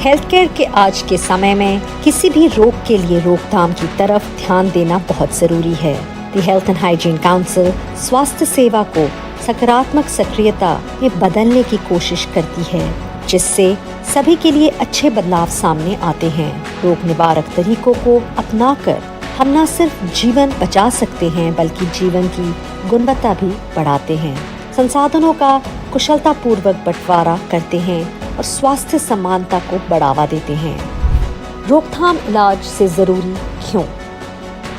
Health care के आज के समय में किसी भी रोग के लिए रोकथाम की तरफ ध्यान देना बहुत जरूरी है। The health and hygiene council स्वास्थ्य सेवा को सकारात्मक सक्रियता में बदलने की कोशिश करती है, जिससे सभी के लिए अच्छे बदलाव सामने आते हैं। रोग निवारक तरीकों को अपनाकर हम न सिर्फ जीवन बचा सकते हैं, बल्कि जीवन की गुणवत्ता भी बढ़ाते हैं। संसाधनों का कुशलतापूर्वक बंटवारा करते हैं और स्वास्थ्य समानता को बढ़ावा देते हैं। रोकथाम इलाज से जरूरी क्यों?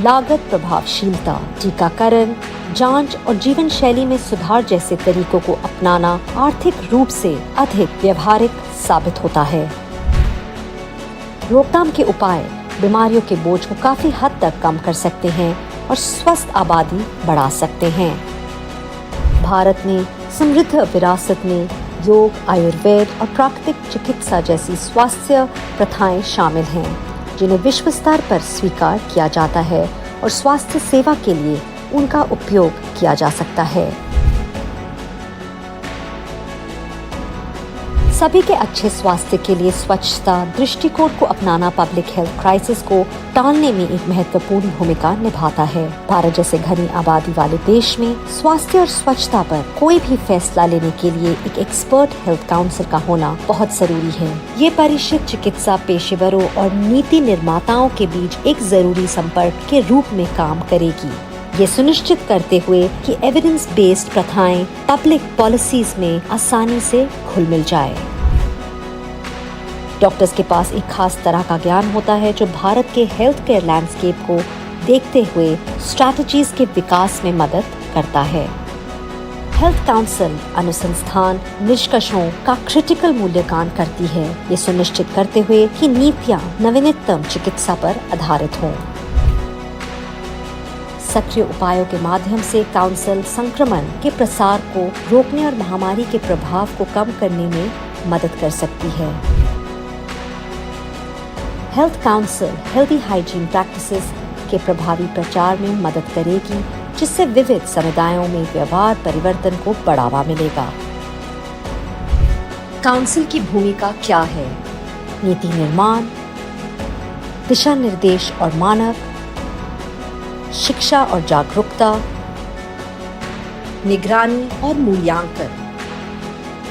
लागत प्रभावशीलता, टीकाकरण, जांच और जीवन शैली में सुधार जैसे तरीकों को अपनाना आर्थिक रूप से अधिक व्यवहारिक साबित होता है। रोकथाम के उपाय बीमारियों के बोझ को काफी हद तक कम कर सकते हैं और स्वस्थ आबादी बढ़ा सकते हैं। भारत में समृद्ध विरासत में योग, आयुर्वेद और प्राकृतिक चिकित्सा जैसी स्वास्थ्य प्रथाएं शामिल हैं, जिन्हें विश्व स्तर पर स्वीकार किया जाता है और स्वास्थ्य सेवा के लिए उनका उपयोग किया जा सकता है। सभी के अच्छे स्वास्थ्य के लिए स्वच्छता दृष्टिकोण को अपनाना पब्लिक हेल्थ क्राइसिस को टालने में एक महत्वपूर्ण भूमिका निभाता है। भारत जैसे घनी आबादी वाले देश में स्वास्थ्य और स्वच्छता पर कोई भी फैसला लेने के लिए एक एक्सपर्ट हेल्थ काउंसिल का होना बहुत जरूरी है। ये परिषद चिकित्सा पेशेवरों और नीति निर्माताओं के बीच एक जरूरी संपर्क के रूप में काम करेगी, ये सुनिश्चित करते हुए कि एविडेंस बेस्ड प्रथाएं पब्लिक पॉलिसीज में आसानी से घुल मिल जाए। डॉक्टर्स के पास एक खास तरह का ज्ञान होता है जो भारत के हेल्थ केयर लैंडस्केप को देखते हुए स्ट्रैटेजीज के विकास में मदद करता है। हेल्थ काउंसिल अनुसंधान निष्कर्षों का क्रिटिकल मूल्यांकन करती है, ये सुनिश्चित करते हुए कि नीतियां नवीनतम चिकित्सा पर आधारित हों। सक्रिय उपायों के माध्यम से काउंसिल संक्रमण के प्रसार को रोकने और महामारी के प्रभाव को कम करने में मदद कर सकती है। Health council healthy hygiene practices के प्रभावी प्रचार में मदद करेगी, जिससे विविध समुदायों में व्यवहार परिवर्तन को बढ़ावा मिलेगा। काउंसिल की भूमिका क्या है? नीति निर्माण, दिशा निर्देश और मानक, शिक्षा और जागरूकता, निगरानी और मूल्यांकन,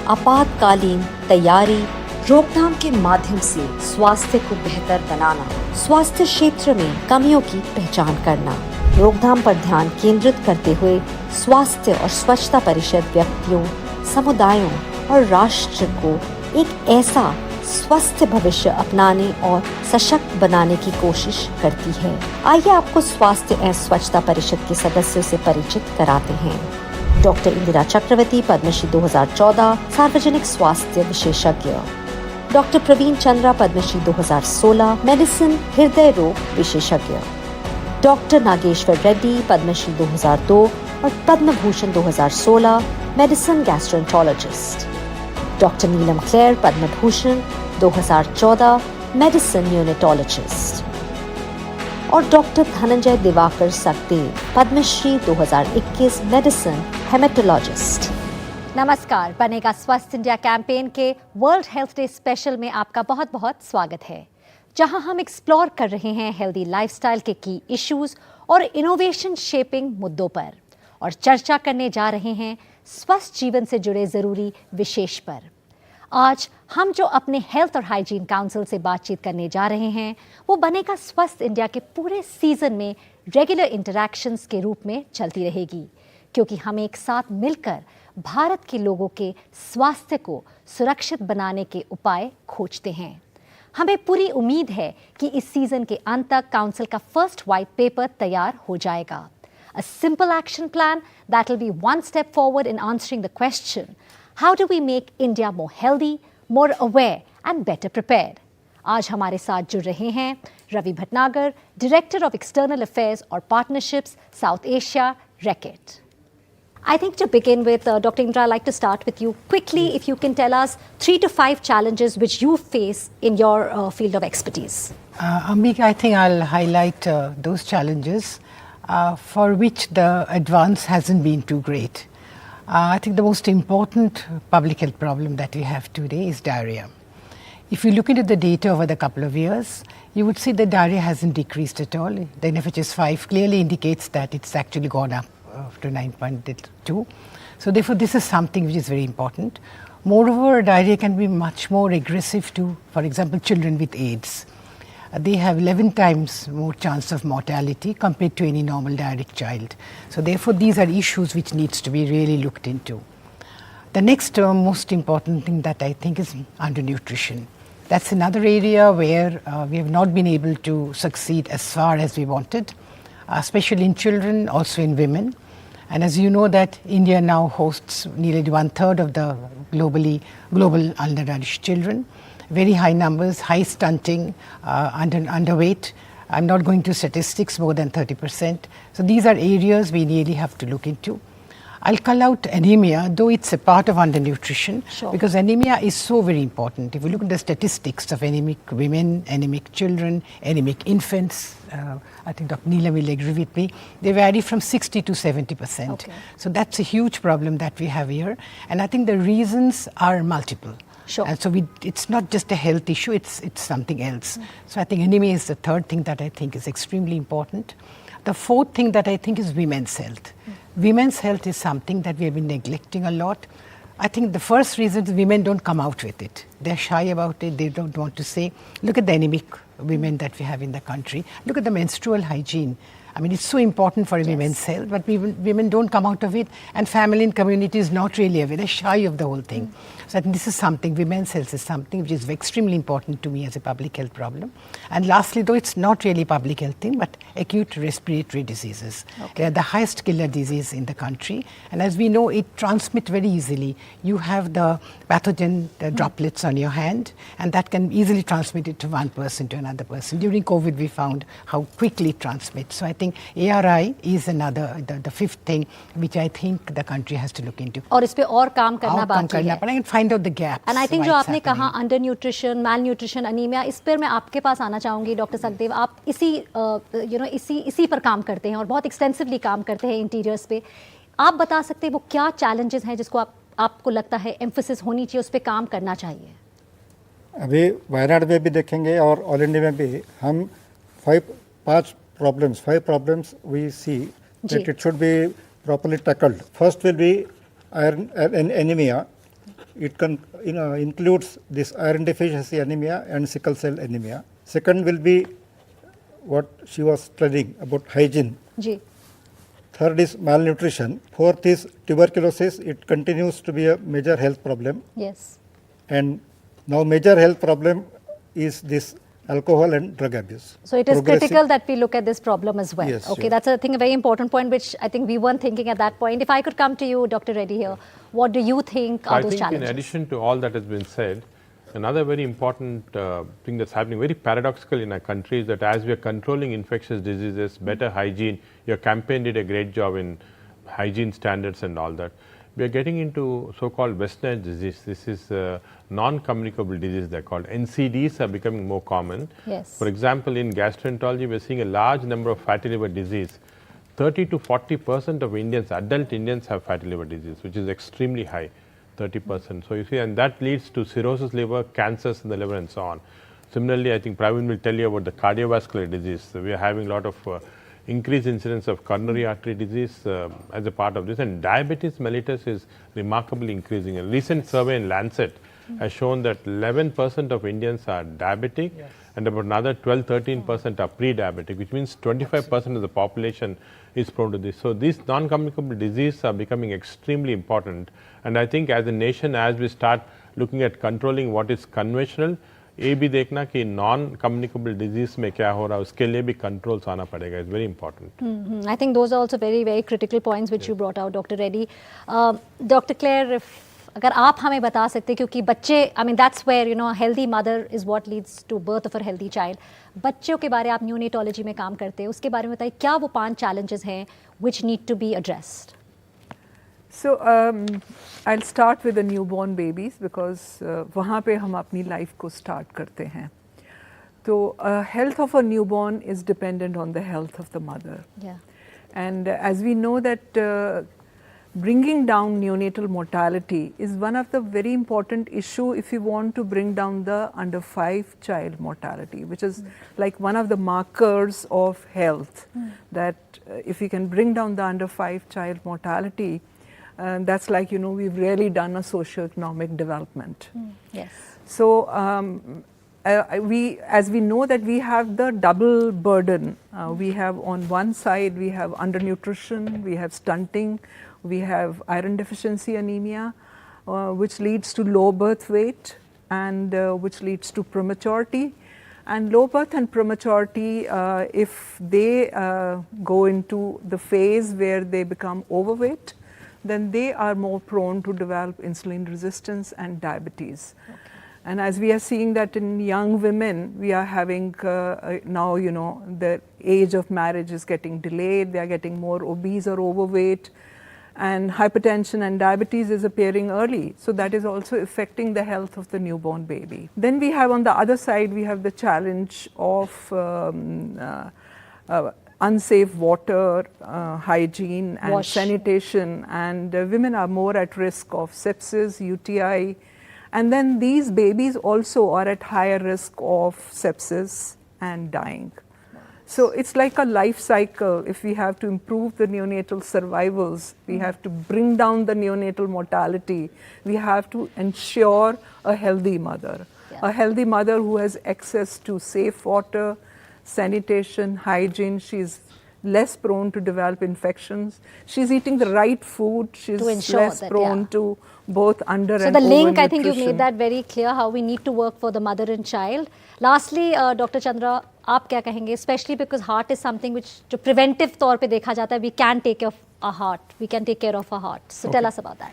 आपातकालीन तैयारी, रोकथाम के माध्यम से स्वास्थ्य को बेहतर बनाना, स्वास्थ्य क्षेत्र में कमियों की पहचान करना। रोकथाम पर ध्यान केंद्रित करते हुए स्वास्थ्य और स्वच्छता परिषद व्यक्तियों, समुदायों और राष्ट्र को एक ऐसा स्वस्थ भविष्य अपनाने और सशक्त बनाने की कोशिश करती है। आइए आपको स्वास्थ्य एवं स्वच्छता परिषद के सदस्यों से परिचित कराते हैं। डॉक्टर इंदिरा चक्रवर्ती, पद्मश्री 2014 सार्वजनिक स्वास्थ्य विशेषज्ञ। डॉक्टर प्रवीण चंद्रा, पद्मश्री 2016 मेडिसिन हृदय रोग विशेषज्ञ। डॉक्टर नागेश्वर रेड्डी, पद्मश्री 2002 और Padma Bhushan 2016 medicine gastroenterologist. Doctor Neelam Kler, Padma Bhushan 2014 medicine neonatologist. और doctor Dhananjay Diwakar Sakdeo, Padmashri 2021 medicine haematologist. नमस्कार, बनेगा स्वस्थ इंडिया कैंपेन के वर्ल्ड हेल्थ डे स्पेशल में आपका बहुत बहुत स्वागत है, जहां हम एक्सप्लोर कर रहे हैं हेल्दी लाइफस्टाइल के की इश्यूज और इनोवेशन शेपिंग मुद्दों पर, और चर्चा करने जा रहे हैं स्वस्थ जीवन से जुड़े जरूरी विशेष पर। आज हम जो अपने हेल्थ और हाइजीन काउंसिल से बातचीत करने जा रहे हैं, वो बनेगा स्वस्थ इंडिया के पूरे सीजन में रेगुलर इंटरैक्शंस के रूप में चलती रहेगी, क्योंकि हम एक साथ मिलकर भारत के लोगों के स्वास्थ्य को सुरक्षित बनाने के उपाय खोजते हैं। हमें पूरी उम्मीद है कि इस सीजन के अंत तक काउंसिल का फर्स्ट व्हाइट पेपर तैयार हो जाएगा। A simple action plan that will be one step forward in answering the question, how do we make India more healthy, more aware and better prepared? आज हमारे साथ जुड़ रहे हैं Ravi Bhatnagar, director of external affairs और partnerships South Asia, Reckitt. I think to begin with, Dr. Indra, I'd like to start with you. Quickly, if you can tell us 3 to 5 challenges which you face in your field of expertise. Ambika, I think I'll highlight those challenges for which the advance hasn't been too great. I think the most important public health problem that we have today is diarrhea. If you look into the data over the couple of years, you would see that diarrhea hasn't decreased at all. The NFHS 5 clearly indicates that it's actually gone up to 9.2. So therefore, this is something which is very important. Moreover, diarrhea can be much more aggressive to, for example, children with AIDS. They have 11 times more chance of mortality compared to any normal diarrheic child. So therefore, these are issues which needs to be really looked into. The next most important thing that I think is undernutrition. That's another area where we have not been able to succeed as far as we wanted, especially in children, also in women. And as you know that India now hosts nearly 1/3 of the global undernourished children. Very high numbers, high stunting, underweight. I'm not going to statistics, more than 30%. So these are areas we really have to look into. I'll call out anemia, though it's a part of undernutrition, because anemia is so very important. If you look at the statistics of anemic women, anemic children, anemic infants, I think Dr. Neelam will agree with me, they vary from 60 to 70%. Okay. So that's a huge problem that we have here. And I think the reasons are multiple. Sure. And so it's not just a health issue, it's something else. So I think anemia is the third thing that I think is extremely important. The fourth thing that I think is women's health. Women's health is something that we have been neglecting a lot. I think the first reason is women don't come out with it. They're shy about it, they don't want to say. Look at the anemic women that we have in the country. Look at the menstrual hygiene. I mean, it's so important for women's health, but women don't come out of it, and family and community is not really aware. They're shy of the whole thing. So I think this is something, women's health is something which is extremely important to me as a public health problem. And lastly, though it's not really a public health thing, but acute respiratory diseases. They are the highest killer disease in the country, and as we know, it transmits very easily. You have the pathogen, the droplets on your hand, and that can easily transmit it to one person to another person. During COVID, we found how quickly it transmits. So I think ARI is another, the fifth thing which I think the country has to look into. और इस पे और काम करना बाकी है. And find out the gaps. And I think जो आपने कहा अंडर न्यूट्रिशन, मैल न्यूट्रिशन, अनीमिया, इस पर मैं आपके पास आना चाहूँगी डॉक्टर सखदेव. आप इसी पर काम करते हैं और बहुत एक्सटेंसिवली काम करते हैं इंटीरियर्स पे. आप बता सकते हैं वो क्या चैलेंजेस हैं जिसको आपको लगता है एम्फेसिस होनी चाहिए, उस पर काम करना चाहिए? अभी वायनाड में भी देखेंगे और ऑल इंडिया में भी हम 5 problems we see that it should be properly tackled. First will be iron anemia. It includes this iron deficiency anemia and sickle cell anemia. Second will be what she was studying about hygiene. Third is malnutrition. Fourth is tuberculosis. It continues to be a major health problem. Yes. And now major health problem is this alcohol and drug abuse. So it is critical that we look at this problem as well. Yes, okay, sure. that's I think a very important point which I think we weren't thinking at that point. If I could come to you, Dr. Reddy here, what do you think are those challenges? In addition to all that has been said, another very important thing that's happening very paradoxical in our country is that as we are controlling infectious diseases, better hygiene, your campaign did a great job in hygiene standards and all that. We are getting into so-called westernized disease. This is non-communicable disease, they're called. NCDs are becoming more common. Yes. For example, in gastroenterology, we're seeing a large number of fatty liver disease. 30 to 40% of Indians, adult Indians have fatty liver disease, which is extremely high, 30%. So you see, and that leads to cirrhosis liver, cancers in the liver and so on. Similarly, I think Praveen will tell you about the cardiovascular disease. So we are having a lot of increased incidence of coronary artery disease as a part of this, and diabetes mellitus is remarkably increasing. A recent survey in Lancet has shown that 11% of Indians are diabetic, and about another 12-13% are pre-diabetic, which means 25% of the population is prone to this. So these non-communicable diseases are becoming extremely important, and I think as a nation, as we start looking at controlling what is conventional, ये भी देखना कि non communicable disease में क्या हो रहा है, उसके लिए भी कंट्रोल्स आना पड़ेगा. It's very important. I think those are also very very critical points which you brought out, doctor Reddy. Doctor Claire, अगर आप हमें बता सकते, क्योंकि बच्चे, I mean that's where you know healthy mother is what leads to birth of a healthy child. बच्चों के बारे, आप न्यूनेटोलॉजी में काम करते हैं, उसके बारे में बताइए क्या वो 5 चैलेंजेस हैं which need to be addressed. So I'll start with the newborn babies because वहाँ पे हम अपनी life को start करते हैं. तो health of a newborn is dependent on the health of the mother. Yeah. And as we know that bringing down neonatal mortality is one of the very important issue if you want to bring down the under 5 child mortality, which is like one of the markers of health, that if you can bring down the under 5 child mortality, that's like, you know, we've really done a socio-economic development. Yes. So as we know that we have the double burden. We have on one side, we have undernutrition, we have stunting, we have iron deficiency anemia, which leads to low birth weight and which leads to prematurity. And low birth and prematurity, if they go into the phase where they become overweight, then they are more prone to develop insulin resistance and diabetes. Okay. And as we are seeing that in young women, we are having now, you know, the age of marriage is getting delayed, they are getting more obese or overweight, and hypertension and diabetes is appearing early. So that is also affecting the health of the newborn baby. Then we have on the other side, we have the challenge of unsafe water, hygiene and sanitation, and women are more at risk of sepsis, UTI, and then these babies also are at higher risk of sepsis and dying. So it's like a life cycle. If we have to improve the neonatal survivals, we have to bring down the neonatal mortality, we have to ensure a healthy mother. A healthy mother who has access to safe water, sanitation, hygiene, she's less prone to develop infections. She's eating the right food, she's less that, prone to both under and overnutrition. So the link, I think you made that very clear, how we need to work for the mother and child. Lastly, Dr. Chandra, आप क्या कहेंगे? Especially because heart is something which जो preventive तौर पे देखा जाता है, we can take care of our heart, we can take care of our heart. So tell us about that.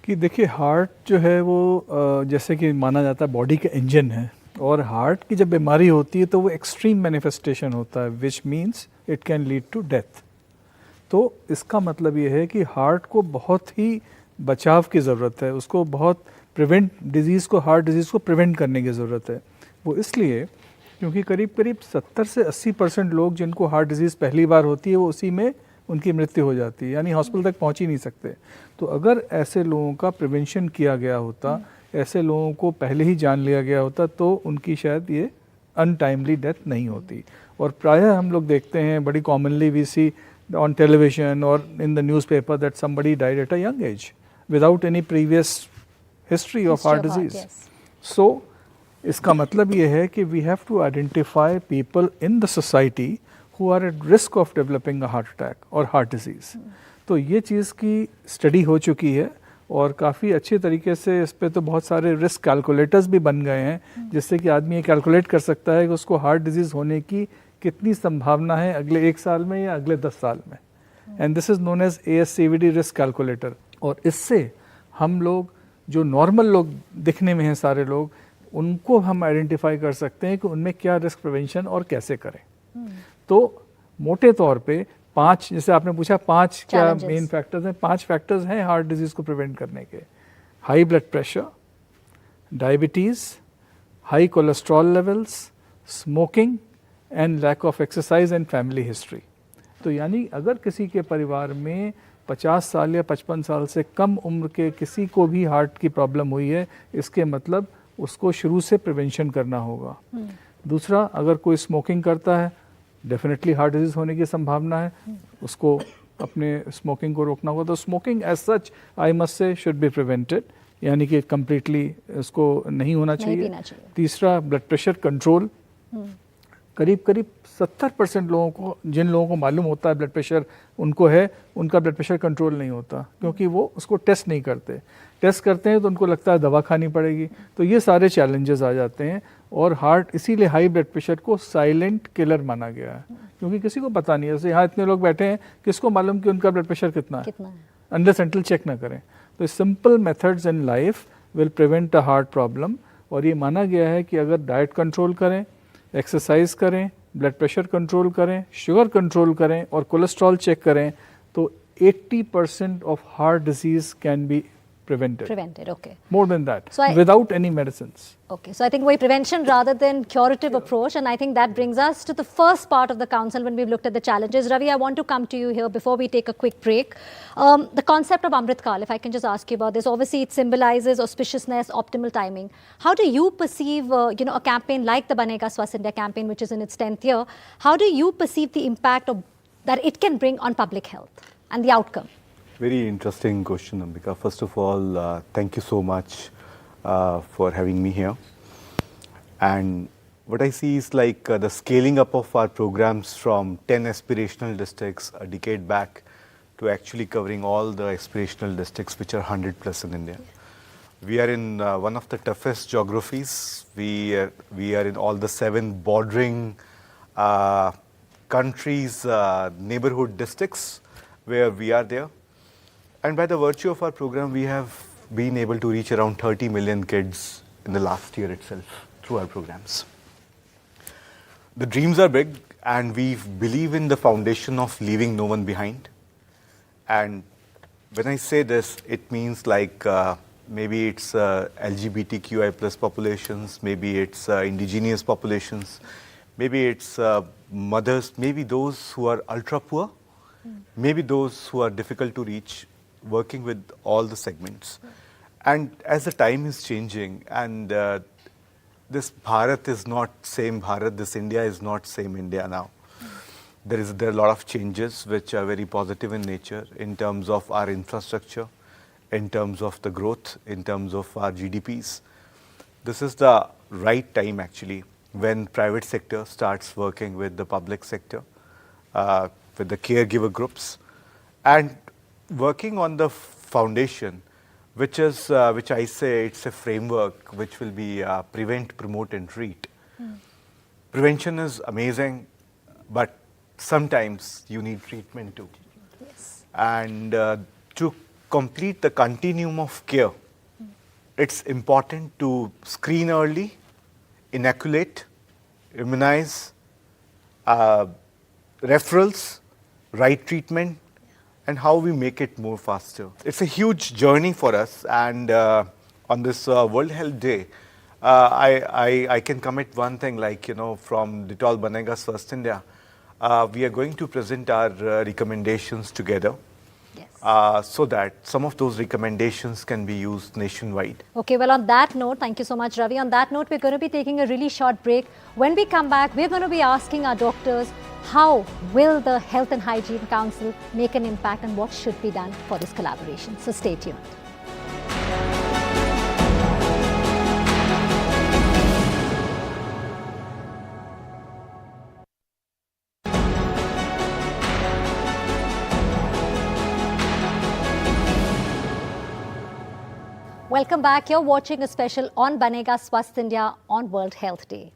कि देखिए हार्ट जो है वो जैसे कि माना जाता है बॉडी का इंजन है, और हार्ट की जब बीमारी होती है तो वो एक्सट्रीम मैनिफेस्टेशन होता है, which means it can lead to death. तो इसका मतलब ये है कि हार्ट को बहुत ही बचाव की ज़रूरत है, उसको बहुत प्रिवेंट डिजीज़ को, हार्ट डिजीज़ को प्रिवेंट करने की ज़रूरत है. वो इसलिए क्योंकि करीब करीब 70 से 80% लोग जिनको हार्ट डिजीज़ पहली बार होती है वो उसी में उनकी मृत्यु हो जाती है, यानी हॉस्पिटल तक पहुंच ही नहीं सकते. तो अगर ऐसे लोगों का प्रिवेंशन किया गया होता, ऐसे लोगों को पहले ही जान लिया गया होता, तो उनकी शायद ये अनटाइमली डेथ नहीं होती. और प्रायः हम लोग देखते हैं, बड़ी commonly we see on television और in the newspaper that somebody died at a young age without any previous history of heart disease. So इसका मतलब ये है कि we have to identify people in the society who are at risk of developing a heart attack or heart disease. तो ये चीज़ की study हो चुकी है और काफ़ी अच्छे तरीके से इस पे तो बहुत सारे रिस्क कैलकुलेटर्स भी बन गए हैं, जिससे कि आदमी ये कैलकुलेट कर सकता है कि उसको हार्ट डिजीज़ होने की कितनी संभावना है अगले 1 साल में या अगले 10 साल में. And this is known as ASCVD risk calculator. और इससे हम लोग जो नॉर्मल लोग दिखने में हैं सारे लोग, उनको हम आइडेंटिफाई कर सकते हैं कि उनमें क्या रिस्क प्रिवेंशन और कैसे करें. तो मोटे तौर पे 5, जैसे आपने पूछा 5 क्या मेन फैक्टर्स हैं, 5 फैक्टर्स हैं हार्ट डिजीज़ को प्रिवेंट करने के. High blood pressure, diabetes, high cholesterol levels, smoking and lack of exercise and family history. तो यानी अगर किसी के परिवार में 50 साल या 55 साल से कम उम्र के किसी को भी हार्ट की प्रॉब्लम हुई है, इसके मतलब उसको शुरू से प्रिवेंशन करना होगा. दूसरा, अगर कोई स्मोकिंग करता है, डेफिनेटली हार्ट डिजीज़ होने की संभावना है, उसको अपने स्मोकिंग को रोकना होगा. तो smoking as such I must say should be prevented, यानी कि कम्प्लीटली उसको नहीं होना चाहिए. तीसरा, ब्लड प्रेशर कंट्रोल. करीब करीब 70% लोगों को, जिन लोगों को मालूम होता है ब्लड प्रेशर उनको है, उनका ब्लड प्रेशर कंट्रोल नहीं होता, क्योंकि वो उसको टेस्ट नहीं करते. टेस्ट करते हैं तो उनको लगता है दवा खानी पड़ेगी. तो ये सारे चैलेंजेस आ जाते हैं. और हार्ट, इसीलिए हाई ब्लड प्रेशर को साइलेंट किलर माना गया है, क्योंकि किसी को पता नहीं है. जैसे यहाँ इतने लोग बैठे हैं, किसको मालूम कि उनका ब्लड प्रेशर कितना है, अनलेस अनटिल चेक ना करें. तो simple methods in life will prevent a heart problem. और ये माना गया है कि अगर डाइट कंट्रोल करें, एक्सरसाइज करें, ब्लड प्रेशर कंट्रोल करें, शुगर कंट्रोल करें और कोलेस्ट्रॉल चेक करें, तो 80% of heart disease can be prevented. Okay. More than that, So without any medicines. Okay, so I think वही prevention rather than curative approach, and I think that brings us to the first part of the council when we've looked at the challenges. Ravi, I want to come to you here before we take a quick break. The concept of Amrit Kal, if I can just ask you about this, obviously it symbolizes auspiciousness, optimal timing. How do you perceive, a campaign like the Banega Swasth India campaign, which is in its 10th year, how do you perceive the impact that it can bring on public health and the outcome? Very interesting question, Ambika. First of all, thank you so much for having me here. And what I see is like the scaling up of our programs from 10 aspirational districts a decade back to actually covering all the aspirational districts, which are 100 plus in India. We are in one of the toughest geographies. We are in all the 7 bordering countries, neighborhood districts where we are there. And by the virtue of our program, we have been able to reach around 30 million kids in the last year itself through our programs. The dreams are big, and we believe in the foundation of leaving no one behind. And when I say this, it means like maybe it's LGBTQI plus populations, maybe it's indigenous populations, maybe it's mothers, maybe those who are ultra poor, maybe those who are difficult to reach, working with all the segments. And as the time is changing, and this Bharat is not same Bharat, this India is not same India now. There are a lot of changes which are very positive in nature in terms of our infrastructure, in terms of the growth, in terms of our GDPs. This is the right time actually when private sector starts working with the public sector, with the caregiver groups, and working on the foundation, which I say it's a framework which will be prevent, promote and treat. Prevention is amazing, but sometimes you need treatment too. Yes. And to complete the continuum of care, it's important to screen early, inoculate, immunize, referrals, right treatment, and how we make it more faster. It's a huge journey for us, and on this World Health Day, I can commit one thing, like, from Dettol Banega Swasth India, we are going to present our recommendations together. Yes. So that some of those recommendations can be used nationwide. Okay, well, on that note, thank you so much, Ravi. On that note, we're going to be taking a really short break. When we come back, we're going to be asking our doctors, how will the Health and Hygiene Council make an impact and what should be done for this collaboration? So stay tuned. Welcome back. You're watching a special on Banega Swasth India on World Health Day.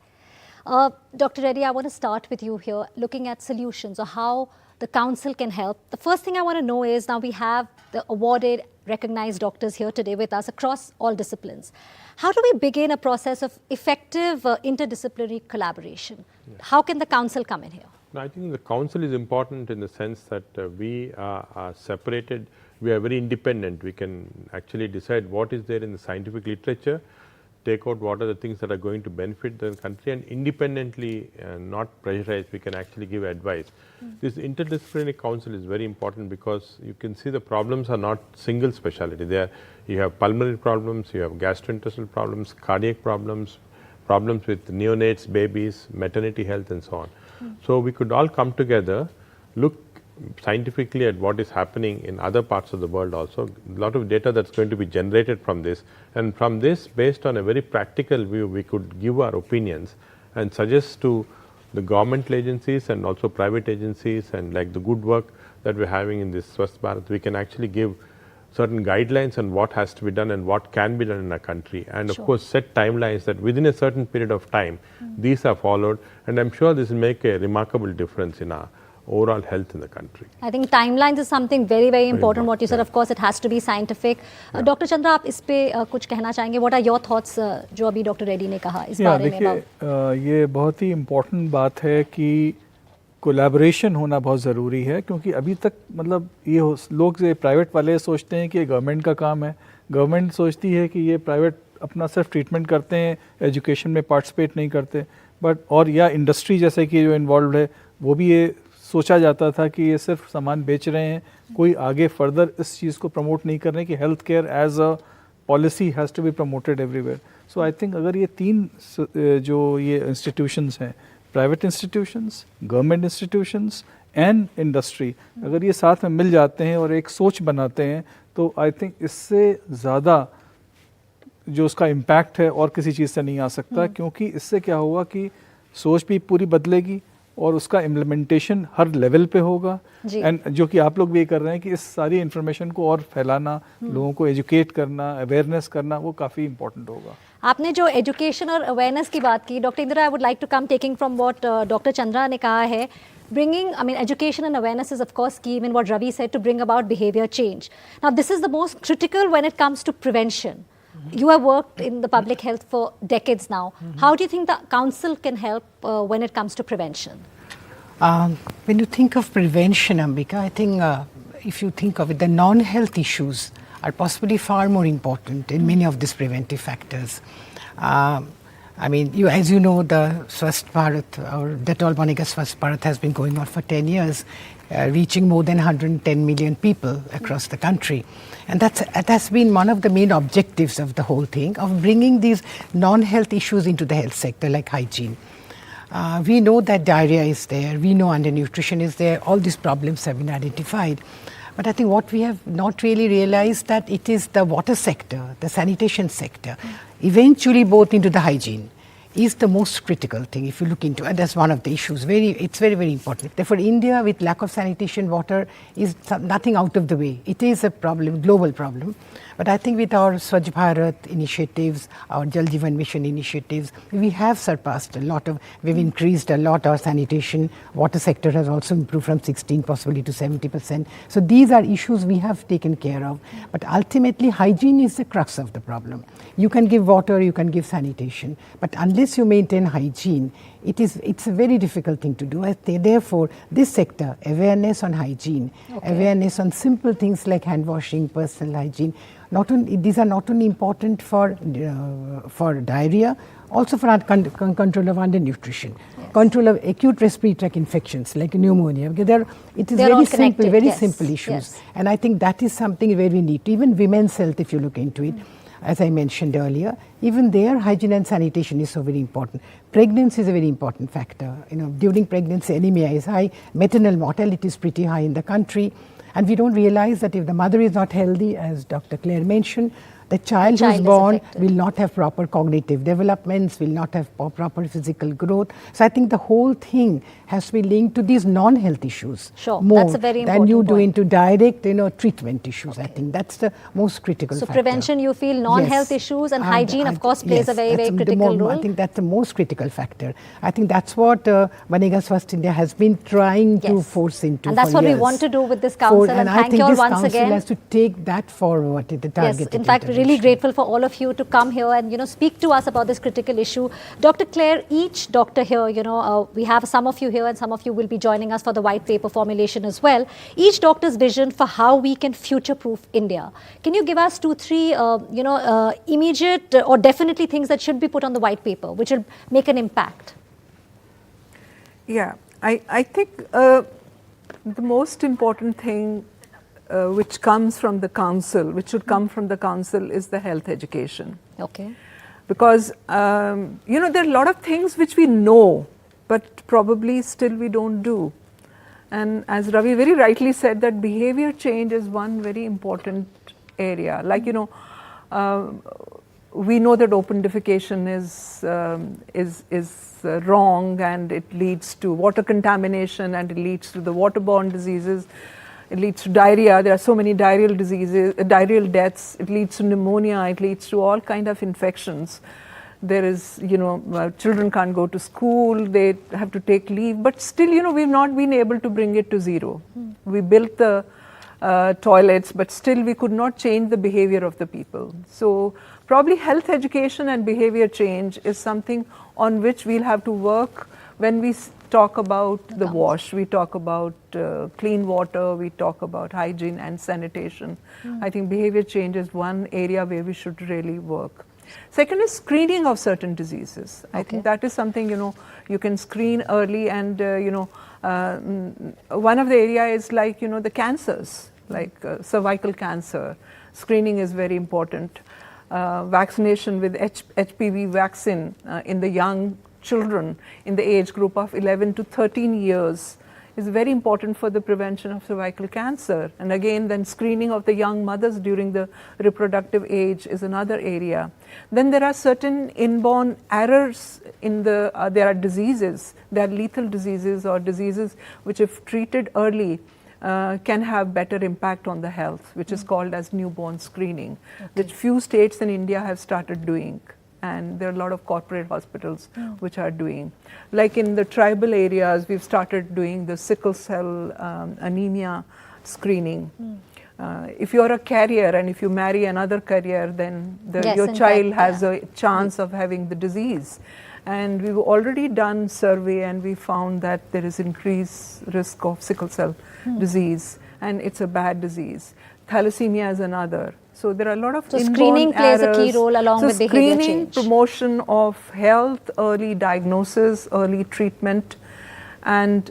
Dr. Reddy, I want to start with you here, looking at solutions or how the council can help. The first thing I want to know is, now we have the awarded, recognized doctors here today with us across all disciplines. How do we begin a process of effective interdisciplinary collaboration? Yeah. How can the council come in here? No, I think the council is important in the sense that we are separated. We are very independent. We can actually decide what is there in the scientific literature, take out what are the things that are going to benefit the country, and independently, not pressurized, we can actually give advice. This interdisciplinary council is very important because you can see the problems are not single specialty. You have pulmonary problems, you have gastrointestinal problems, cardiac problems, problems with neonates, babies, maternity health and so on. So we could all come together, look scientifically at what is happening in other parts of the world also. A lot of data that's going to be generated from this, and from this, based on a very practical view, we could give our opinions and suggest to the governmental agencies and also private agencies, and like the good work that we're having in this Swasth Bharat, we can actually give certain guidelines on what has to be done and what can be done in a country, and of course set timelines that within a certain period of time these are followed, and I'm sure this will make a remarkable difference in our overall health in the country. I think timelines is something very, very important. What you said, of course, it has to be scientific. Dr. Chandra, आप इस पे कुछ कहना चाहेंगे? What are your thoughts जो अभी doctor Reddy ने कहा इस बारे में? देखिए, ये बहुत ही इम्पोर्टेंट बात है कि कोलैबोरेशन होना बहुत ज़रूरी है, क्योंकि अभी तक मतलब ये लोग प्राइवेट वाले सोचते हैं कि ये गवर्नमेंट का काम है, गवर्नमेंट सोचती है कि ये प्राइवेट अपना सिर्फ ट्रीटमेंट करते हैं, एजुकेशन में पार्टिसिपेट नहीं करते, बट और या इंडस्ट्री जैसे कि जो इन्वॉल्व है वो भी ये सोचा जाता था कि ये सिर्फ सामान बेच रहे हैं, कोई आगे फर्दर इस चीज़ को प्रमोट नहीं कर रहे कि health care as a policy has to be promoted everywhere. So I think अगर ये तीन जो ये इंस्टीट्यूशंस हैं, private institutions, government institutions and industry, अगर ये साथ में मिल जाते हैं और एक सोच बनाते हैं तो आई थिंक इससे ज़्यादा जो उसका इम्पैक्ट है और किसी चीज़ से नहीं आ सकता, क्योंकि इससे क्या होगा कि सोच भी पूरी बदलेगी और उसका इम्प्लीमेंटेशन हर लेवल पे होगा. एंड जो कि आप लोग भी ये कर रहे हैं कि इस सारी इन्फॉर्मेशन को और फैलाना, लोगों को एजुकेट करना, अवेयरनेस करना, वो काफ़ी इंपॉर्टेंट होगा. आपने जो एजुकेशन और अवेयरनेस की बात की, doctor Indira, I would like to come taking from what doctor Chandra ने कहा है. Bringing, I mean, education and awareness is of course key in what Ravi said to bring about behavior change. Now, this is the most critical when it comes to prevention. You have worked in the public health for decades now. How do you think the council can help when it comes to prevention? When you think of prevention, Ambika, I think if you think of it, the non-health issues are possibly far more important in many of these preventive factors. I mean, as you know, the Swasth Bharat or Detol Banega Swasth Bharat has been going on for 10 years, reaching more than 110 million people across the country. And that has been one of the main objectives of the whole thing, of bringing these non-health issues into the health sector, like hygiene. We know that diarrhea is there, we know undernutrition is there, all these problems have been identified. But I think what we have not really realized that it is the water sector, the sanitation sector, eventually both into the hygiene, is the most critical thing if you look into, and that's one of the issues. It's very, very important. Therefore, India with lack of sanitation water is nothing out of the way. It is a problem, global problem. But I think with our Swachh Bharat initiatives, our Jal Jeevan Mission initiatives, we have surpassed a lot of, we've increased a lot our sanitation. Water sector has also improved from 16 possibly to 70%. So these are issues we have taken care of. But ultimately, hygiene is the crux of the problem. You can give water, you can give sanitation, but unless you maintain hygiene, it's a very difficult thing to do. Therefore, this sector, awareness on hygiene, awareness on simple things like hand washing, personal hygiene, these are not only important for diarrhea, also for control of undernutrition, control of acute respiratory tract infections like pneumonia. Because it is very simple, very simple issues. And I think that is something where we need to, even women's health, if you look into it, as I mentioned earlier, even there hygiene and sanitation is so very important. Pregnancy is a very important factor. During pregnancy, anemia is high, maternal mortality is pretty high in the country, and we don't realize that if the mother is not healthy, as Dr. Claire mentioned, the child who is born will not have proper cognitive developments, will not have proper physical growth. So I think the whole thing has to be linked to these non-health issues more that's a very important than you do point. Into direct treatment issues. I think that's the most critical factor. So prevention, you feel non-health issues, and hygiene of course plays a very, very critical role. I think that's the most critical factor. I think that's what Banega Swasth India has been trying to force into. And that's what we want to do with this council, and thank you all once again. I think this council has to take that forward, the targeted in fact, really grateful for all of you to come here and speak to us about this critical issue. Dr. Claire, each doctor here, we have some of you here and some of you will be joining us for the white paper formulation as well. Each doctor's vision for how we can future-proof India. Can you give us 2-3 immediate or definitely things that should be put on the white paper which will make an impact? Yeah, I think the most important thing which comes from the council, which should come from the council, is the health education. Okay. Because, there are a lot of things which we know, but probably still we don't do. And as Ravi very rightly said, that behavior change is one very important area. Like, we know that open defecation is wrong, and it leads to water contamination, and it leads to the waterborne diseases. It leads to diarrhea. There are so many diarrheal diseases, diarrheal deaths. It leads to pneumonia. It leads to all kind of infections. There is, children can't go to school. They have to take leave. But still, we've not been able to bring it to zero. We built the toilets, but still we could not change the behavior of the people. So probably health education and behavior change is something on which we'll have to work when we talk about the wash, we talk about clean water, we talk about hygiene and sanitation. I think behavior change is one area where we should really work. Second is screening of certain diseases. I think that is something, you can screen early, and one of the area is like, the cancers, like cervical cancer. Screening is very important. Vaccination with HPV vaccine in the young children in the age group of 11 to 13 years is very important for the prevention of cervical cancer. And again, then screening of the young mothers during the reproductive age is another area. Then there are certain inborn errors in there are diseases, there are lethal diseases or diseases which if treated early can have better impact on the health, which is called as newborn screening, which few states in India have started doing. And there are a lot of corporate hospitals which are doing. Like in the tribal areas, we've started doing the sickle cell anemia screening. If you're a carrier and if you marry another carrier, then your child has a chance of having the disease. And we've already done survey and we found that there is increased risk of sickle cell disease, and it's a bad disease. Thalassemia is another. So there are a lot of inborn screening plays errors. a key role along with behavior Screening, change. promotion of health, early diagnosis, early treatment, and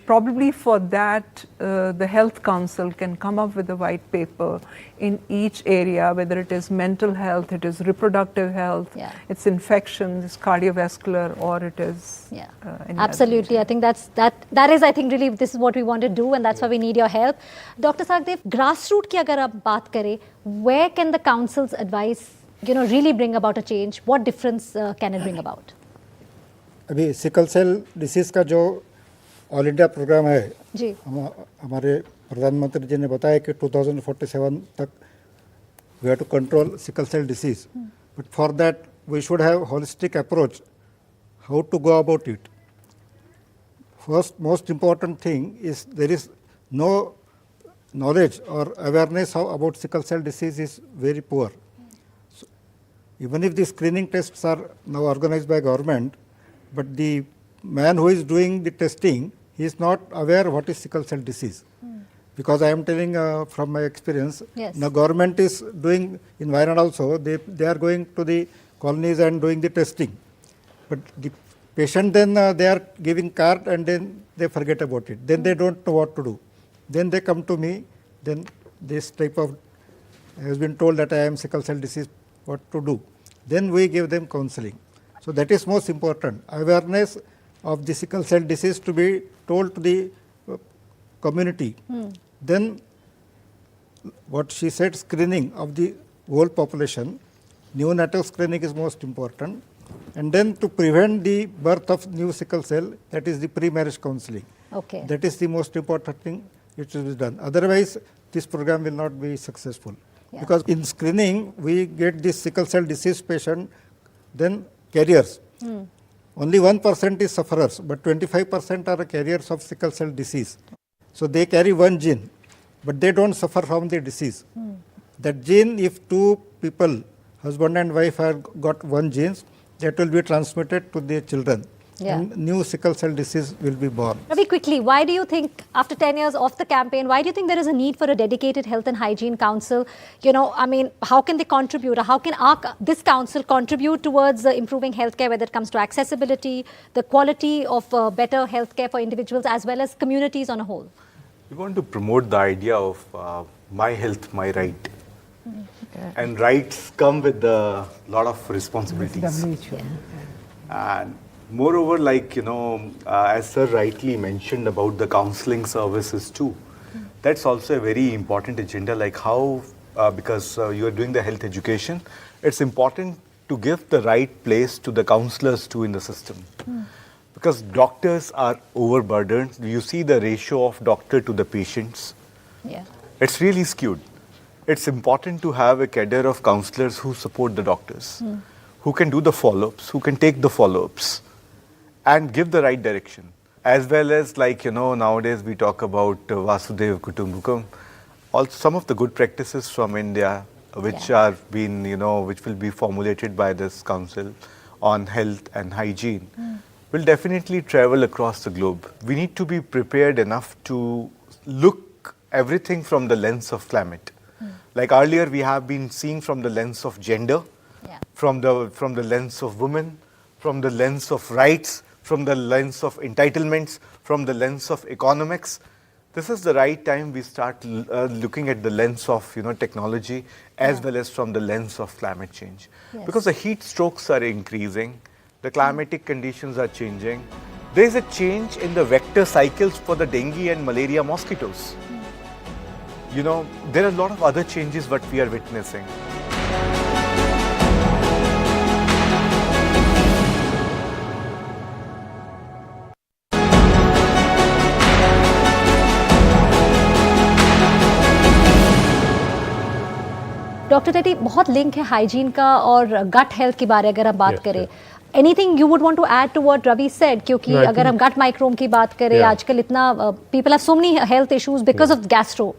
probably for that the Health Council can come up with a white paper in each area, whether it is mental health, it is reproductive health, it's infections, it's cardiovascular, or it is any Absolutely. I think that is I think really this is what we want to do, and that's why we need your help. Dr. Sagdev, grassroots की अगर आप बात करें, where can the council's advice really bring about a change? What difference can it bring about? अभी sickle cell disease का जो all India programme है जी हमारे प्रधानमंत्री जी ने बताया कि 2047 तक we have to control sickle cell disease, but for that we should have holistic approach how to go about it. First most important thing is there is no knowledge or awareness about sickle cell disease is very poor. So, even if the screening tests are now organized by government, but the man who is doing the testing, he is not aware what is sickle cell disease. Because I am telling from my experience, now government is doing in Wayanad also, they are going to the colonies and doing the testing. But the patient then they are giving card and then they forget about it. Then they don't know what to do. Then they come to me, then this type of has been told that I am sickle cell disease, what to do. Then we give them counseling. So that is most important. Awareness of the sickle cell disease to be told to the community. Then what she said, screening of the whole population, neonatal screening is most important. And then to prevent the birth of new sickle cell, that is the pre-marriage counseling. Okay. That is the most important thing which should be done. Otherwise, this program will not be successful. Because in screening, we get this sickle cell disease patient, then carriers. Only 1% is sufferers, but 25% are carriers of sickle cell disease. So they carry one gene, but they don't suffer from the disease. That gene, if two people, husband and wife, have got one gene, that will be transmitted to their children. And new sickle cell disease will be born. Ravi, quickly, why do you think, after 10 years of the campaign, why do you think there is a need for a dedicated health and hygiene council? You know, I mean, how can they contribute? Or how can this council contribute towards improving healthcare, whether it comes to accessibility, the quality of better healthcare for individuals as well as communities on a whole? We want to promote the idea of my health, my right. And rights come with a lot of responsibilities. And moreover, like, you know, as Sir rightly mentioned about the counseling services too, that's also a very important agenda, like how, because you are doing the health education, it's important to give the right place to the counselors too in the system. Because doctors are overburdened. You see the ratio of doctor to the patients. It's really skewed. It's important to have a cadre of counselors who support the doctors, who can do the follow-ups, who can take the follow-ups and give the right direction. As well as, like, you know, nowadays we talk about Vasudev Kutumbakam, also some of the good practices from India which are being, you know, which will be formulated by this council on health and hygiene. will definitely travel across the globe. We need to be prepared enough to look everything from the lens of climate. Like earlier, we have been seeing from the lens of gender, from the lens of women, from the lens of rights, from the lens of entitlements, from the lens of economics. This is the right time we start looking at the lens of technology as well as from the lens of climate change. Because the heat strokes are increasing, the climatic conditions are changing. There is a change in the vector cycles for the dengue and malaria mosquitoes. There are a lot of other changes what we are witnessing. Doctor Teti, बहुत link है hygiene का और gut health के बारे अगर हम बात करें, anything you would want to add to what Ravi said? क्योंकि अगर हम गट माइक्रोम की बात करें, आजकल इतना people have so many health issues because of gastro.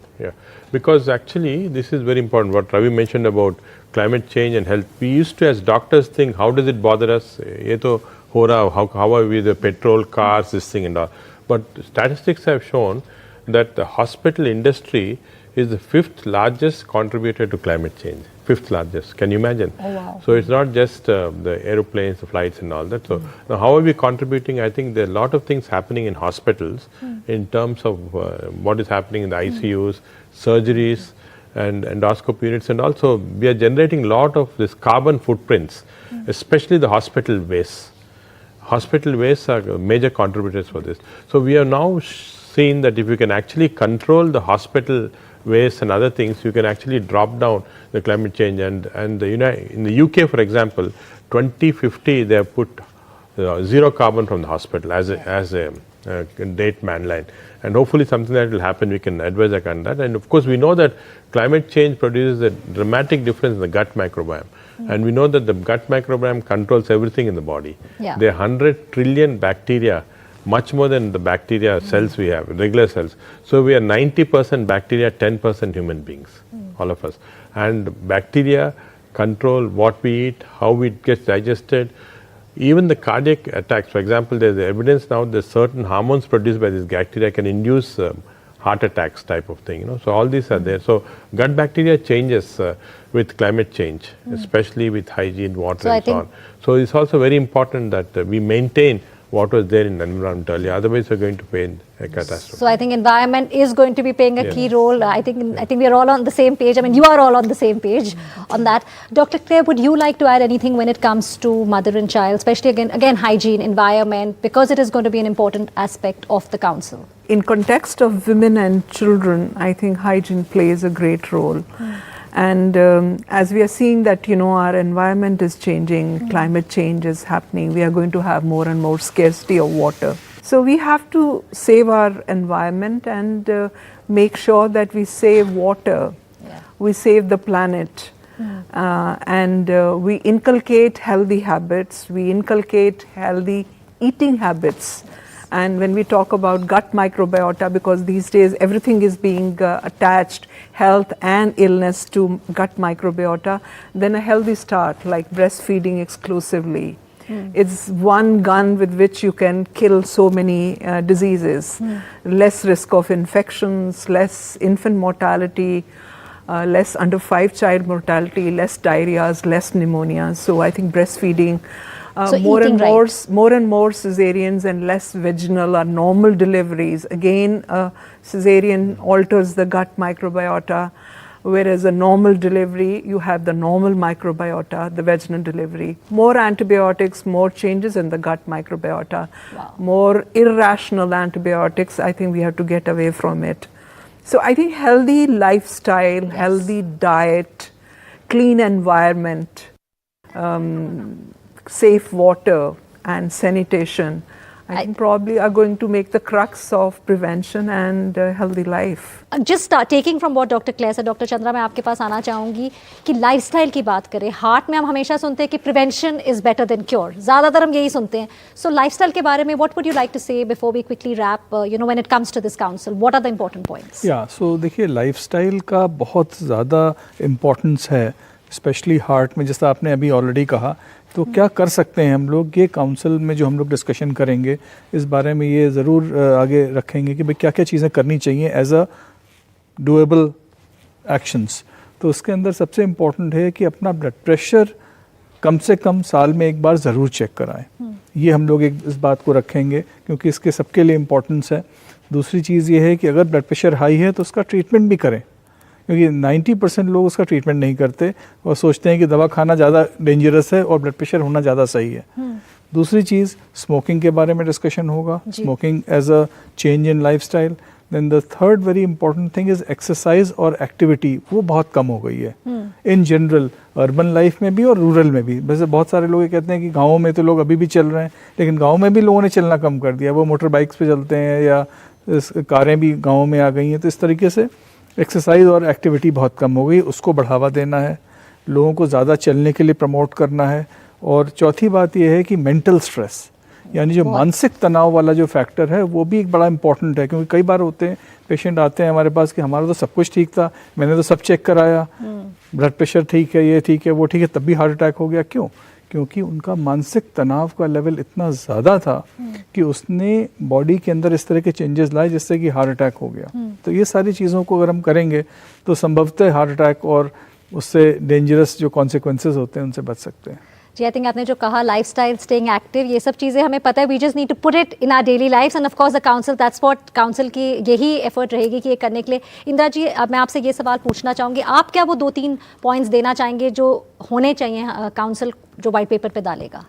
Because actually this is very important what Ravi mentioned about climate change and health. We used to as doctors think, how does it bother us? ये तो हो रहा, how are we the petrol cars, this thing and all. But statistics have shown that the hospital industry is the 5th largest contributor to climate change. 5th largest. Can you imagine? Oh, wow. So it's not just the aeroplanes, the flights and all that. So now how are we contributing? I think there are a lot of things happening in hospitals in terms of what is happening in the ICUs, surgeries and endoscopy units, and also we are generating a lot of this carbon footprints, especially the hospital waste. Hospital wastes are major contributors for this. So we have now seen that if you can actually control the hospital waste and other things, you can actually drop down the climate change. And in the UK, for example, 2050 they have put zero carbon from the hospital as a date manline, and hopefully something that will happen. We can advise on that. And of course, we know that climate change produces a dramatic difference in the gut microbiome, and we know that the gut microbiome controls everything in the body. There are 100 trillion bacteria, much more than the bacteria cells we have, regular cells. So we are 90% bacteria, 10% human beings, all of us. And bacteria control what we eat, how it gets digested, even the cardiac attacks. For example, there is evidence now that certain hormones produced by this bacteria can induce heart attacks type of thing. So all these are there. So gut bacteria changes with climate change, especially with hygiene, water and so on. So it's also very important that we maintain what was there in the environment earlier. Otherwise, we're going to pay a catastrophe. So I think environment is going to be playing a key role. I think we are all on the same page. I mean, you are all on the same page on that. Dr. Claire, would you like to add anything when it comes to mother and child, especially again hygiene, environment, because it is going to be an important aspect of the council? In context of women and children, I think hygiene plays a great role. And as we are seeing that, our environment is changing, climate change is happening, we are going to have more and more scarcity of water. So we have to save our environment and make sure that we save water, we save the planet, and we inculcate healthy habits, we inculcate healthy eating habits. And when we talk about gut microbiota, because these days everything is being attached, health and illness, to gut microbiota, then a healthy start like breastfeeding exclusively. It's one gun with which you can kill so many diseases. Less risk of infections, less infant mortality, less under 5 child mortality, less diarrheas, less pneumonia. So I think breastfeeding, more and more cesareans and less vaginal or normal deliveries. Again, cesarean alters the gut microbiota, whereas a normal delivery, you have the normal microbiota, the vaginal delivery. More antibiotics, more changes in the gut microbiota, more irrational antibiotics. I think we have to get away from it. So I think healthy lifestyle, healthy diet, clean environment, safe water and sanitation, I think probably are going to make the crux of prevention and healthy life. Just taking from what Dr. Claire said, Dr. Chandra, मैं आपके पास आना चाहूँगी कि lifestyle की बात करें. Heart में हम हमेशा सुनते हैं कि prevention is better than cure. ज़्यादातर हम यही सुनते हैं. So लाइफस्टाइल के बारे में what would you like to say before we quickly wrap? When it comes to this council, what are the important points? Yeah, so देखिए लाइफस्टाइल का बहुत ज़्यादा importance है, स्पेशली हार्ट में. जैसा आपने अभी ऑलरेडी कहा तो क्या कर सकते हैं हम लोग, ये काउंसिल में जो हम लोग डिस्कशन करेंगे इस बारे में ये ज़रूर आगे रखेंगे कि भाई क्या क्या चीज़ें करनी चाहिए एज अ डूएबल एक्शंस। तो उसके अंदर सबसे इम्पॉर्टेंट है कि अपना ब्लड प्रेशर कम से कम साल में एक बार ज़रूर चेक कराएं। ये हम लोग इस बात को रखेंगे क्योंकि इसके सबके लिए इम्पोर्टेंस है। दूसरी चीज़ ये है कि अगर ब्लड प्रेशर हाई है तो उसका ट्रीटमेंट भी करें, क्योंकि 90% लोग उसका ट्रीटमेंट नहीं करते और सोचते हैं कि दवा खाना ज़्यादा डेंजरस है और ब्लड प्रेशर होना ज़्यादा सही है। दूसरी चीज़ स्मोकिंग के बारे में डिस्कशन होगा, smoking as a change in lifestyle. Then the third very important thing is exercise और एक्टिविटी, वो बहुत कम हो गई है इन जनरल, अर्बन लाइफ में भी और रूरल में भी। वैसे बहुत सारे लोग ये कहते हैं कि गाँव में तो लोग अभी भी चल रहे हैं, लेकिन गाँव में भी लोगों ने चलना कम कर दिया, वो मोटर बाइक्स पे चलते हैं या कारें भी गाँव में आ गई हैं। तो इस तरीके से एक्सरसाइज और एक्टिविटी बहुत कम हो गई, उसको बढ़ावा देना है, लोगों को ज़्यादा चलने के लिए प्रमोट करना है। और चौथी बात यह है कि मेंटल स्ट्रेस, यानी जो मानसिक तनाव वाला जो फैक्टर है वो भी एक बड़ा इंपॉर्टेंट है। क्योंकि कई बार होते हैं पेशेंट आते हैं हमारे पास कि हमारा तो सब कुछ ठीक था, मैंने तो सब चेक कराया, ब्लड प्रेशर ठीक है, ये ठीक है, वो ठीक है, तब भी हार्ट अटैक हो गया। क्यों? क्योंकि उनका मानसिक तनाव का लेवल इतना ज़्यादा था कि उसने बॉडी के अंदर इस तरह के चेंजेस लाए जिससे कि हार्ट अटैक हो गया। तो ये सारी चीज़ों को अगर हम करेंगे तो संभवतः हार्ट अटैक और उससे डेंजरस जो कॉन्सिक्वेंसेस होते हैं उनसे बच सकते हैं। जी, आई थिंक आपने जो कहा लाइफस्टाइल, स्टेइंग एक्टिव, ये सब चीज़ें हमें पता है, we just need to put it in our daily lifes and of course the council, that's what council की यही एफर्ट रहेगी कि ये करने के लिए। इंदिरा जी, अब मैं आपसे ये सवाल पूछना चाहूँगी, आप क्या वो 2-3 पॉइंट्स देना चाहेंगे जो होने चाहिए काउंसिल जो वाइट पेपर पे डालेगा?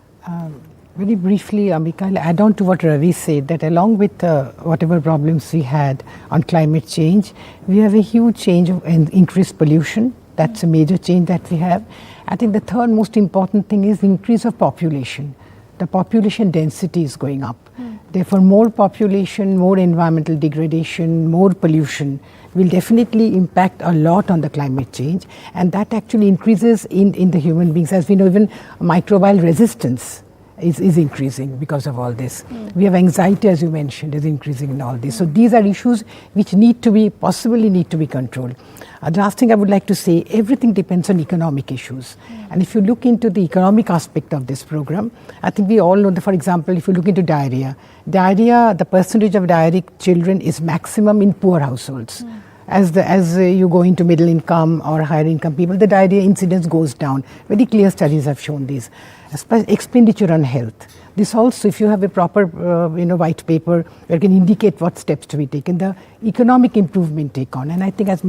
Very briefly, Ambika, I'll add on to what Ravi said, that along with whatever problems we had on climate change, we have a huge change in increased pollution. That's a major change that we have. I think the third most important thing is increase of population. The population density is going up. Therefore, more population, more environmental degradation, more pollution will definitely impact a lot on the climate change, and that actually increases in the human beings. As we know, even microbial resistance is increasing because of all this. We have anxiety, as you mentioned, is increasing in all this. So these are issues which possibly need to be controlled. The last thing I would like to say, everything depends on economic issues. And if you look into the economic aspect of this program, I think we all know that, for example, if you look into diarrhea, the percentage of diarrheic children is maximum in poor households. As you go into middle income or higher income people, the diarrhea incidence goes down. Very clear studies have shown this. Expenditure on health. This also, if you have a proper white paper, you can indicate what steps to be taken. The economic improvement take on, and I think as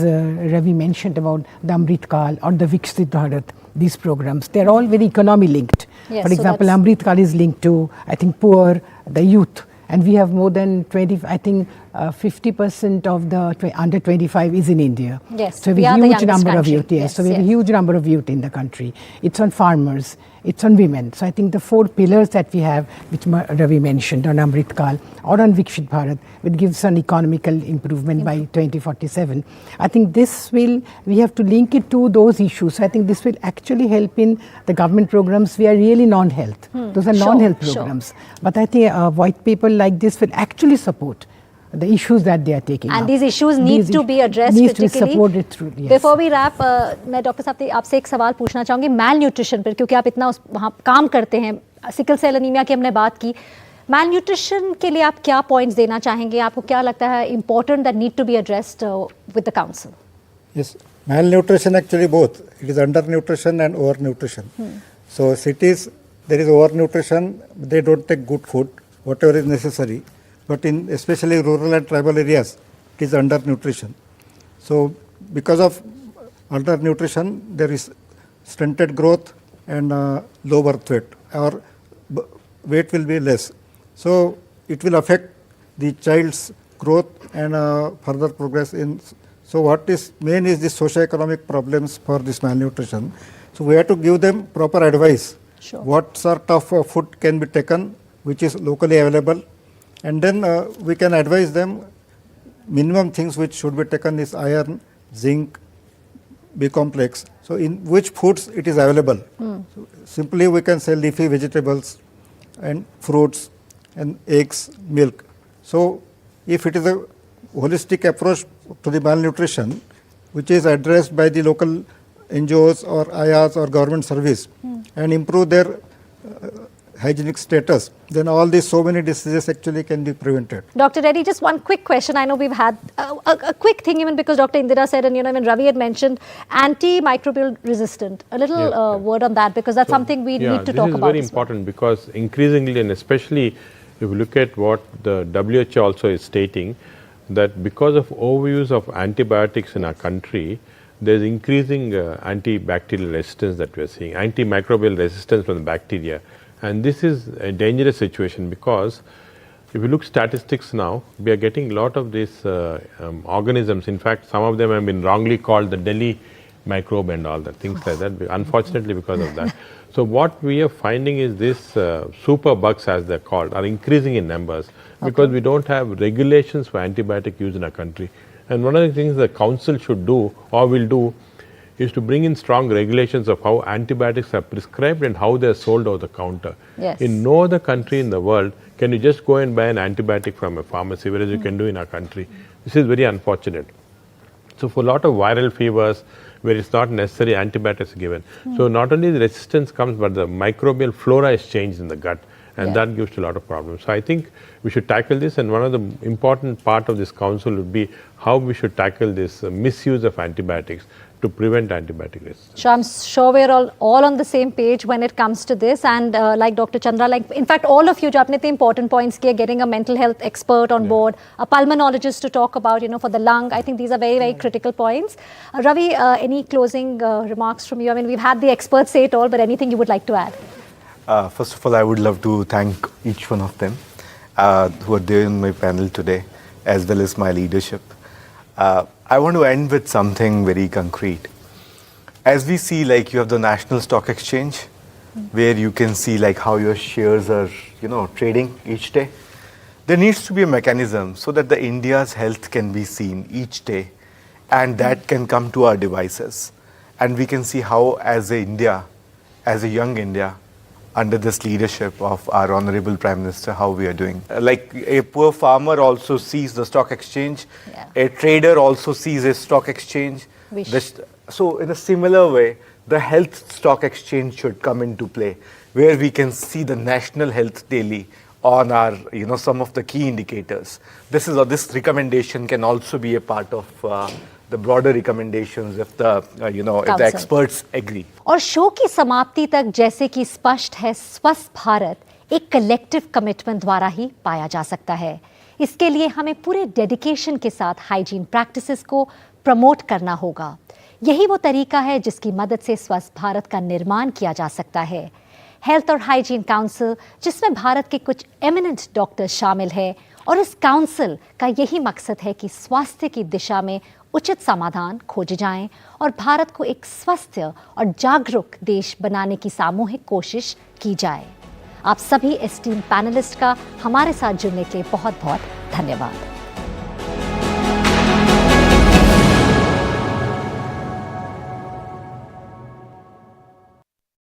Ravi mentioned about the Amrit Kal or the Viksit Bharat, these programs, they're all very economy linked. Yes, for example, Amrit Kal is linked to, I think, poor, the youth. And we have more than 50% of the under 25 is in India. Yes, so we have a huge number of youth. Yes, so we have a huge number of youth in the country. It's on farmers, it's on women. So I think the 4 pillars that we have, which Ravi mentioned, on Amrit Kal or on Viksit Bharat, will give us an economical improvement by 2047. I think we have to link it to those issues. So I think this will actually help in the government programs. We are really non-health. Those are non-health programs. But I think a white paper like this will actually support the issues that they are taking and up. these issues need to be addressed critically. To be supported through, yes. Before we wrap, मैं doctor साहब आपसे एक सवाल पूछना चाहूँगी मैल nutrition पर, क्योंकि आप इतना वहाँ काम करते हैं। सिकल सेल एनीमिया की हमने बात की, मैल न्यूट्रिशन के लिए आप क्या पॉइंट्स देना चाहेंगे? आपको क्या लगता है important that need to be addressed with the council? Yes, malnutrition actually both. It is undernutrition and overnutrition. So cities, there is overnutrition, they don't take good food, whatever is necessary. But in especially rural and tribal areas, it is undernutrition. So because of undernutrition, there is stunted growth and low birth weight, or weight will be less. So it will affect the child's growth and further progress in. So what is main is the socio-economic problems for this malnutrition. So we have to give them proper advice. Sure. What sort of food can be taken, which is locally available, and then we can advise them minimum things which should be taken is iron, zinc, B complex. So in which foods it is available. So simply we can say leafy vegetables and fruits and eggs, milk. So if it is a holistic approach to the malnutrition, which is addressed by the local NGOs or IAs or government service and improve their hygienic status, then all these so many diseases actually can be prevented. Dr. Reddy, just one quick question. I know we've had a quick thing, even because Dr. Indira said, and when Ravi had mentioned antimicrobial resistant. A little word on that, because that's something we need to talk about. This is very important because increasingly, and especially if you look at what the WHO also is stating, that because of overuse of antibiotics in our country, there's increasing antibacterial resistance that we're seeing, antimicrobial resistance from the bacteria. And this is a dangerous situation because if you look statistics now, we are getting a lot of these organisms. In fact, some of them have been wrongly called the Delhi microbe and all that, things like that, unfortunately because of that. So what we are finding is this super bugs, as they're called, are increasing in numbers because we don't have regulations for antibiotic use in our country. And one of the things the council should do or will do is to bring in strong regulations of how antibiotics are prescribed and how they are sold over the counter. Yes. In no other country in the world can you just go and buy an antibiotic from a pharmacy, whereas you can do in our country. This is very unfortunate. So for a lot of viral fevers where it's not necessary antibiotics are given. So not only the resistance comes, but the microbial flora is changed in the gut, and that gives a lot of problems. So I think we should tackle this, and one of the important part of this council would be how we should tackle this misuse of antibiotics to prevent antibiotic resistance. So I'm sure we're all on the same page when it comes to this, and like Dr. Chandra, like in fact all of you, jo apne the important points kiye, getting a mental health expert on board, a pulmonologist to talk about, for the lung. I think these are very, very critical points. Ravi, any closing remarks from you? I mean, we've had the experts say it all, but anything you would like to add? First of all, I would love to thank each one of them who are there in my panel today, as well as my leadership. I want to end with something very concrete. As we see, like you have the National Stock Exchange, where you can see like how your shares are, trading each day. There needs to be a mechanism so that the India's health can be seen each day, and that can come to our devices, and we can see how, as a young India, under this leadership of our Honorable Prime Minister, how we are doing. Like a poor farmer also sees the stock exchange, a trader also sees a stock exchange. So in a similar way, the health stock exchange should come into play, where we can see the national health daily on our, some of the key indicators. This recommendation can also be a part of the broader recommendations if the if the experts agree. और show की समाप्ति तक जैसे कि स्पष्ट है, स्वस्थ भारत एक कलेक्टिव कमिटमेंट द्वारा ही पाया जा सकता है. इसके लिए हमें पूरे डेडिकेशन के साथ हाइजीन प्रैक्टिसेस को प्रमोट करना होगा. यही वो तरीका है जिसकी मदद से स्वस्थ भारत का निर्माण किया जा सकता है. हेल्थ और हाइजीन काउंसिल, जिसमें भारत के कुछ एमिनेंट डॉक्टर्स शामिल हैं, और इस काउंसिल का यही मकसद है कि स्वास्थ्य की दिशा में उचित समाधान खोजे जाएं और भारत को एक स्वस्थ और जागरूक देश बनाने की सामूहिक कोशिश की जाए. आप सभी एस्टीम्ड पैनलिस्ट का हमारे साथ जुड़ने के लिए बहुत बहुत धन्यवाद.